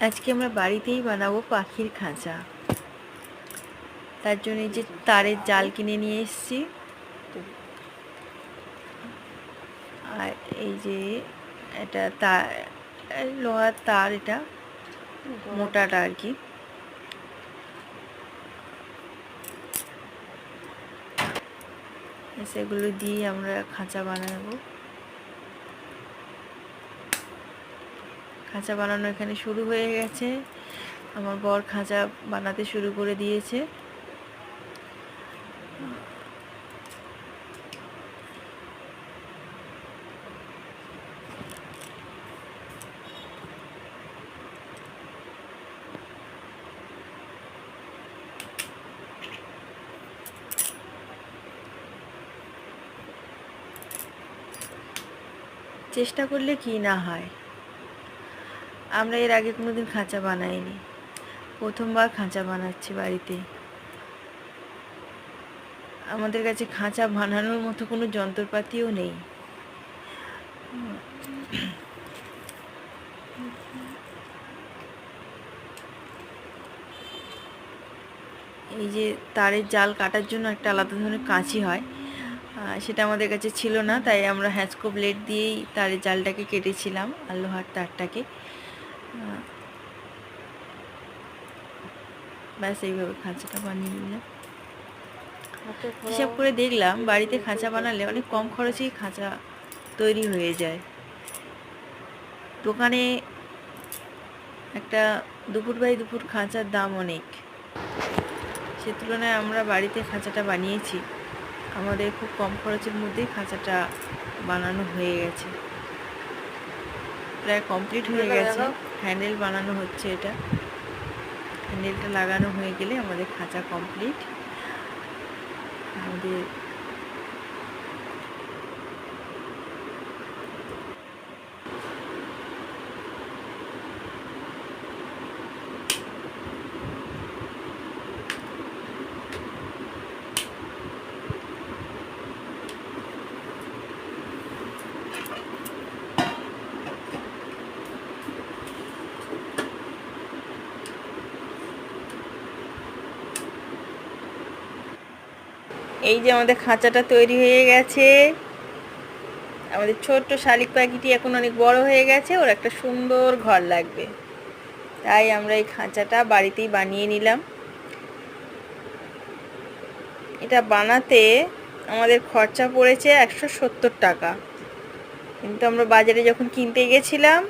আজকে আমরা বাড়িতেই বানাবো পাখির খাঁচা। তার জন্য এই যে তারের জাল কিনে নিয়ে এসেছি, আর এই যে এটা তার, লোহার তার, এটা মোটাটা আর কি। সেগুলো দিয়ে আমরা খাঁচা বানাবো। খাঁচা বানানো এখানে শুরু হয়ে গেছে। আমার বর খাঁচা বানাতে শুরু করে দিয়েছে। চেষ্টা করলে কি না হয়। আমরা এর আগে কোনোদিন খাঁচা বানাইনি, প্রথমবার খাঁচা বানাচ্ছি বাড়িতে। আমাদের কাছে খাঁচা বানানোর মতো কোনো যন্ত্রপাতিও নেই। এই যে তারের জাল কাটার জন্য একটা আলাদা ধরনের কাঁচি হয়, সেটা আমাদের কাছে ছিল না, তাই আমরা হ্যাঁচকো ব্লেড দিয়েই তারের জালটাকে কেটেছিলাম, আর লোহার তারটাকে। ব্যাস এইভাবে খাঁচাটা বানিয়ে নিলাম। হিসাব করে দেখলাম বাড়িতে খাঁচা বানালে অনেক কম খরচেই খাঁচা তৈরি হয়ে যায়। দোকানে একটা 2 ফুট বাই 2 ফুট খাঁচার দাম অনেক, সে তুলনায় আমরা বাড়িতে খাঁচাটা বানিয়েছি। আমাদের খুব কম খরচের মধ্যেই খাঁচাটা বানানো হয়ে গেছে, প্রায় কমপ্লিট হয়ে গেছে। হ্যান্ডেল বানানো হচ্ছে, এটা হ্যান্ডেলটা লাগানো হয়ে গেলে আমাদের খাঁচা কমপ্লিট। আমাদের এই যে আমাদের খাঁচাটা তৈরি হয়ে গেছে। আমাদের ছোট্ট শালিক পাখিটি এখন অনেক বড় হয়ে গেছে, ওর একটা সুন্দর ঘর লাগবে, তাই আমরা এই খাঁচাটা বাড়িতেই বানিয়ে নিলাম। এটা বানাতে আমাদের খরচা পড়েছে 170 টাকা, কিন্তু আমরা বাজারে যখন কিনতে গেছিলাম